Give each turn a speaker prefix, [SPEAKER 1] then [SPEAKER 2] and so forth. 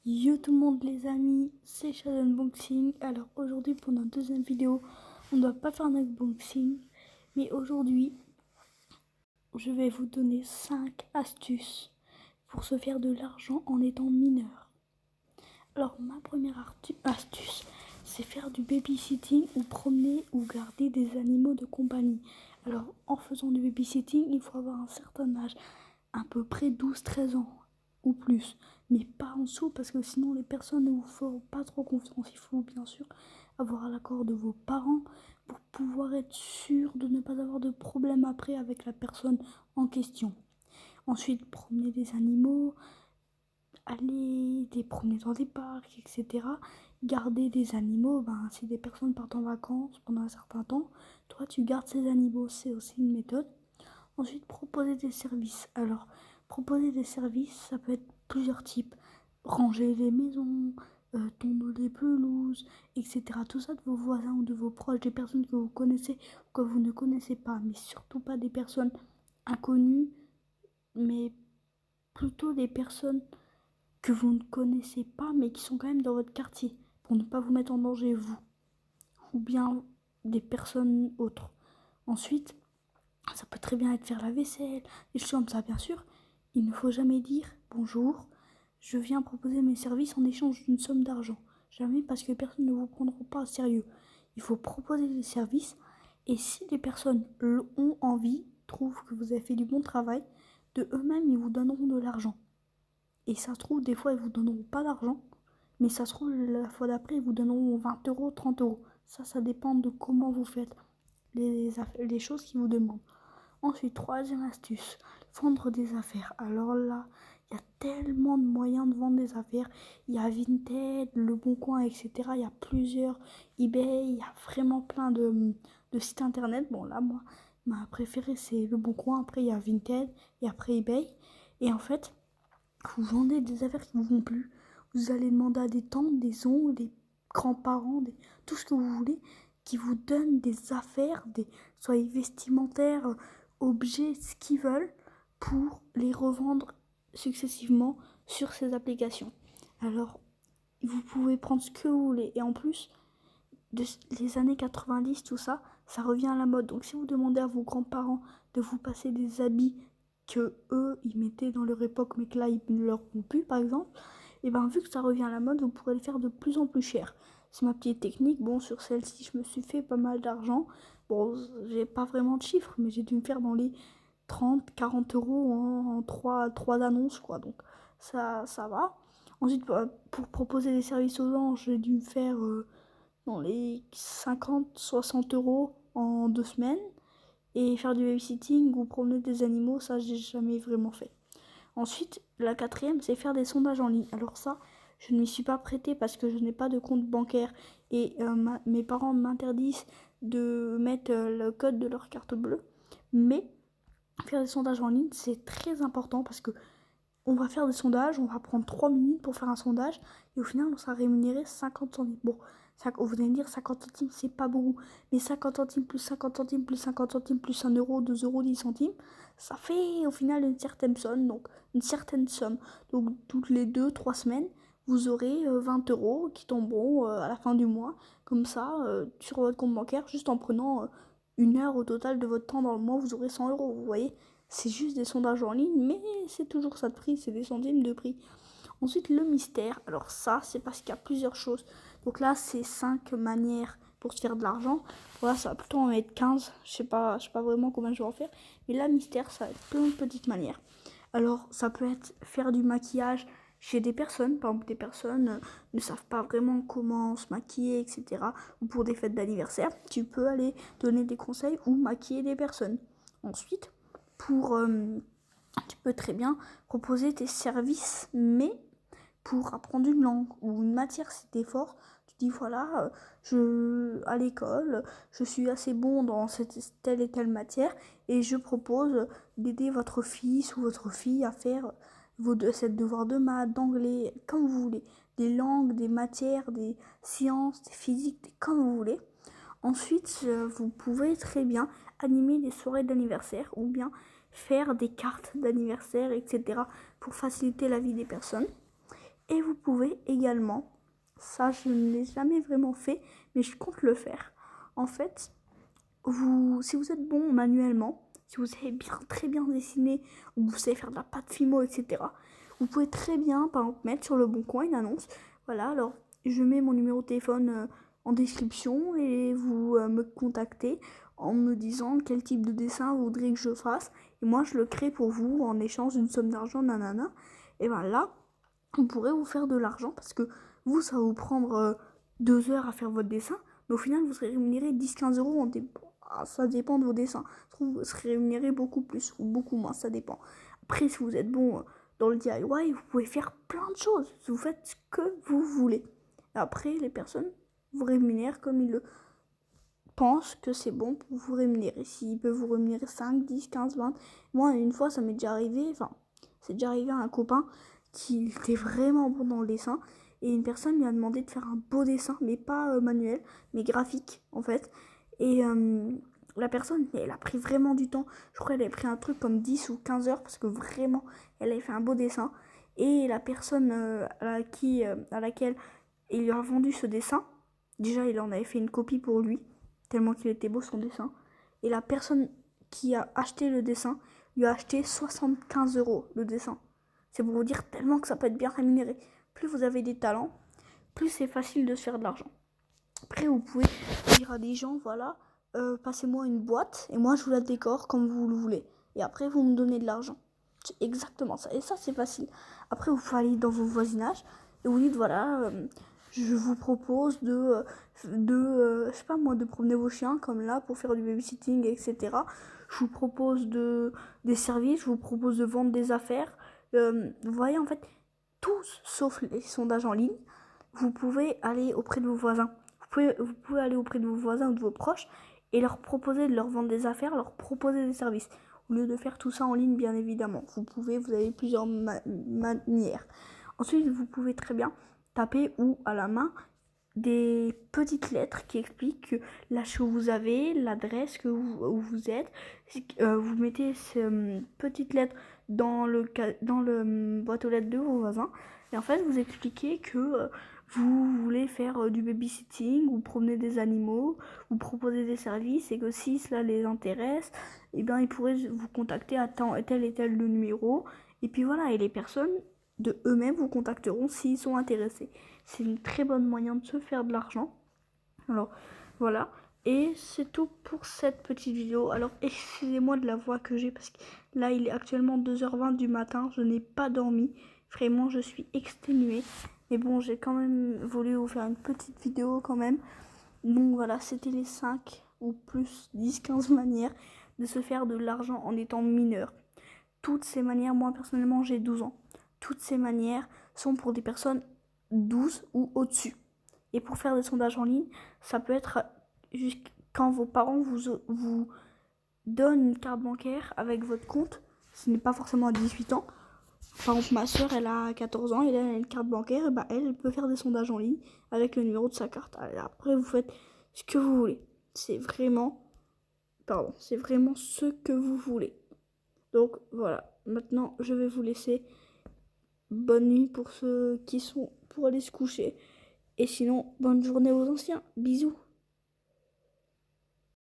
[SPEAKER 1] Yo tout le monde les amis, c'est Shadow Unboxing. Alors aujourd'hui pour notre deuxième vidéo, on ne doit pas faire un unboxing, mais aujourd'hui je vais vous donner 5 astuces pour se faire de l'argent en étant mineur. Alors ma première astuce, c'est faire du babysitting ou promener ou garder des animaux de compagnie. Alors en faisant du babysitting, il faut avoir un certain âge, à peu près 12-13 ans ou plus, mais pas en dessous parce que sinon les personnes ne vous feront pas trop confiance. Il faut bien sûr avoir l'accord de vos parents pour pouvoir être sûr de ne pas avoir de problème après avec la personne en question. Ensuite, promener des animaux, aller les promener dans des parcs, etc. Garder des animaux, si des personnes partent en vacances pendant un certain temps, toi tu gardes ces animaux, c'est aussi une méthode. Ensuite, proposer des services. Alors, proposer des services, ça peut être plusieurs types. Ranger les maisons, tondre les pelouses, etc. Tout ça de vos voisins ou de vos proches, des personnes que vous connaissez ou que vous ne connaissez pas, mais surtout pas des personnes inconnues, mais plutôt des personnes que vous ne connaissez pas, mais qui sont quand même dans votre quartier, pour ne pas vous mettre en danger, vous, ou bien des personnes autres. Ensuite, ça peut très bien être faire la vaisselle, des choses comme ça, bien sûr. Il ne faut jamais dire bonjour, je viens proposer mes services en échange d'une somme d'argent. Jamais, parce que personne ne vous prendra pas au sérieux. Il faut proposer des services et si les personnes ont envie, trouvent que vous avez fait du bon travail, de eux-mêmes, ils vous donneront de l'argent. Et ça se trouve, des fois, ils vous donneront pas d'argent, mais ça se trouve, la fois d'après, ils vous donneront 20 euros, 30 euros. Ça dépend de comment vous faites les choses qu'ils vous demandent. Ensuite, troisième astuce, vendre des affaires. Alors là, il y a tellement de moyens de vendre des affaires. Il y a Vinted, Le Bon Coin, etc. Il y a plusieurs eBay, il y a vraiment plein de sites internet. Bon, là, moi, ma préférée, c'est Le Bon Coin. Après, il y a Vinted et après eBay. Et en fait, vous vendez des affaires qui ne vous vont plus. Vous allez demander à des tantes, des oncles, des grands-parents, tout ce que vous voulez, qui vous donnent des affaires, soit vestimentaires, objets, ce qu'ils veulent, pour les revendre successivement sur ces applications. Alors, vous pouvez prendre ce que vous voulez. Et en plus, les années 90, tout ça, ça revient à la mode. Donc si vous demandez à vos grands-parents de vous passer des habits que eux, ils mettaient dans leur époque, mais que là, ils ne leur ont plus, par exemple, et vu que ça revient à la mode, vous pourrez le faire de plus en plus cher. C'est ma petite technique. Bon, sur celle-ci, je me suis fait pas mal d'argent. Bon, j'ai pas vraiment de chiffres, mais j'ai dû me faire dans les 30-40 euros en 3 annonces, quoi. Donc, ça va. Ensuite, pour proposer des services aux gens, j'ai dû me faire dans les 50-60 euros en 2 semaines. Et faire du babysitting ou promener des animaux, ça, j'ai jamais vraiment fait. Ensuite, la quatrième, c'est faire des sondages en ligne. Alors ça, je ne m'y suis pas prêtée parce que je n'ai pas de compte bancaire et mes parents m'interdisent de mettre le code de leur carte bleue. Mais faire des sondages en ligne, c'est très important parce que on va faire des sondages, on va prendre 3 minutes pour faire un sondage et au final, on sera rémunéré 50 centimes. Bon, vous allez me dire 50 centimes, c'est pas beaucoup, mais 50 centimes plus 50 centimes plus 50 centimes plus 1 euro, 2 euros, 10 centimes, ça fait au final une certaine somme. Donc, toutes les 2-3 semaines, vous aurez 20 euros qui tomberont à la fin du mois, comme ça, sur votre compte bancaire, juste en prenant 1 heure au total de votre temps dans le mois, vous aurez 100 euros, vous voyez. C'est juste des sondages en ligne, mais c'est toujours ça de prix, c'est des centimes de prix. Ensuite, le mystère. Alors ça, c'est parce qu'il y a plusieurs choses. Donc là, c'est 5 manières pour se faire de l'argent. Voilà, ça va plutôt en être 15. Je sais pas vraiment combien je vais en faire. Mais là, mystère, ça va être plein de petites manières. Alors, ça peut être faire du maquillage chez des personnes. Par exemple, des personnes ne savent pas vraiment comment se maquiller, etc. Ou pour des fêtes d'anniversaire, tu peux aller donner des conseils ou maquiller des personnes. Ensuite, tu peux très bien proposer tes services, mais pour apprendre une langue ou une matière, si t'es fort, tu dis voilà, à l'école, je suis assez bon dans telle et telle matière et je propose d'aider votre fils ou votre fille à faire ses devoirs de maths, d'anglais, comme vous voulez, des langues, des matières, des sciences, des physiques, comme vous voulez. Ensuite, vous pouvez très bien animer des soirées d'anniversaire ou bien faire des cartes d'anniversaire, etc. pour faciliter la vie des personnes. Et vous pouvez également, ça je ne l'ai jamais vraiment fait, mais je compte le faire. En fait, si vous êtes bon manuellement, si vous savez très bien dessiner, ou vous savez faire de la pâte Fimo, etc., vous pouvez très bien, par exemple, mettre sur le Bon Coin une annonce. Voilà, alors je mets mon numéro de téléphone en description et vous me contactez en me disant quel type de dessin vous voudriez que je fasse. Et moi, je le crée pour vous en échange d'une somme d'argent, nanana. Et ben là, on pourrait vous faire de l'argent parce que vous, ça va vous prendre 2 heures à faire votre dessin. Mais au final, vous serez rémunéré 10-15 euros. Ça dépend de vos dessins. Vous serez rémunéré beaucoup plus ou beaucoup moins, ça dépend. Après, si vous êtes bon dans le DIY, vous pouvez faire plein de choses. Vous faites ce que vous voulez. Et après, les personnes vous rémunèrent comme ils le pensent que c'est bon pour vous rémunérer. S'ils peuvent vous rémunérer 5, 10, 15, 20. Moi, une fois, ça m'est déjà arrivé. Enfin, c'est déjà arrivé à un copain qui était vraiment bon dans le dessin. Et une personne lui a demandé de faire un beau dessin, mais pas manuel, mais graphique, en fait. Et la personne, elle a pris vraiment du temps. Je crois qu'elle avait pris un truc comme 10 ou 15 heures, parce que vraiment, elle avait fait un beau dessin. Et la personne à laquelle il lui a vendu ce dessin, déjà, il en avait fait une copie pour lui, tellement qu'il était beau son dessin. Et la personne qui a acheté le dessin lui a acheté 75 euros le dessin. C'est pour vous dire tellement que ça peut être bien rémunéré. Plus vous avez des talents, plus c'est facile de se faire de l'argent. Après, vous pouvez dire à des gens, voilà, passez-moi une boîte et moi je vous la décore comme vous le voulez. Et après, vous me donnez de l'argent. C'est exactement ça. Et ça, c'est facile. Après, vous pouvez aller dans vos voisinages et vous dites, voilà, je vous propose je sais pas moi, de promener vos chiens comme là pour faire du babysitting, etc. Je vous propose des services, je vous propose de vendre des affaires. Vous voyez, en fait, tous sauf les sondages en ligne, vous pouvez aller auprès de vos voisins. Vous pouvez aller auprès de vos voisins ou de vos proches et leur proposer de leur vendre des affaires, leur proposer des services. Au lieu de faire tout ça en ligne, bien évidemment. Vous avez plusieurs manières. Ensuite, vous pouvez très bien taper ou à la main des petites lettres qui expliquent l'âge que vous avez, l'adresse où vous êtes. Vous mettez ces petites lettres dans le boîte aux lettres de vos voisins. Et en fait, vous expliquez que vous voulez faire du babysitting ou promener des animaux ou proposer des services et que si cela les intéresse, eh bien, ils pourraient vous contacter à tel et tel numéro. Et puis voilà, et les personnes de eux-mêmes vous contacteront s'ils sont intéressés. C'est une très bonne moyen de se faire de l'argent. Alors voilà, et c'est tout pour cette petite vidéo. Alors excusez-moi de la voix que j'ai parce que là il est actuellement 2h20 du matin, je n'ai pas dormi. Vraiment, je suis exténuée. Mais bon, j'ai quand même voulu vous faire une petite vidéo quand même. Donc voilà, c'était les 5 ou plus 10-15 manières de se faire de l'argent en étant mineur. Toutes ces manières, moi personnellement j'ai 12 ans. Toutes ces manières sont pour des personnes 12 ou au-dessus. Et pour faire des sondages en ligne, ça peut être quand vos parents vous donnent une carte bancaire avec votre compte. Ce n'est pas forcément à 18 ans. Par exemple, ma soeur, elle a 14 ans et elle a une carte bancaire. Et bah, elle peut faire des sondages en ligne avec le numéro de sa carte. Après, vous faites ce que vous voulez. C'est vraiment ce que vous voulez. Donc voilà, maintenant je vais vous laisser. Bonne nuit pour ceux qui sont pour aller se coucher. Et sinon, bonne journée aux anciens. Bisous.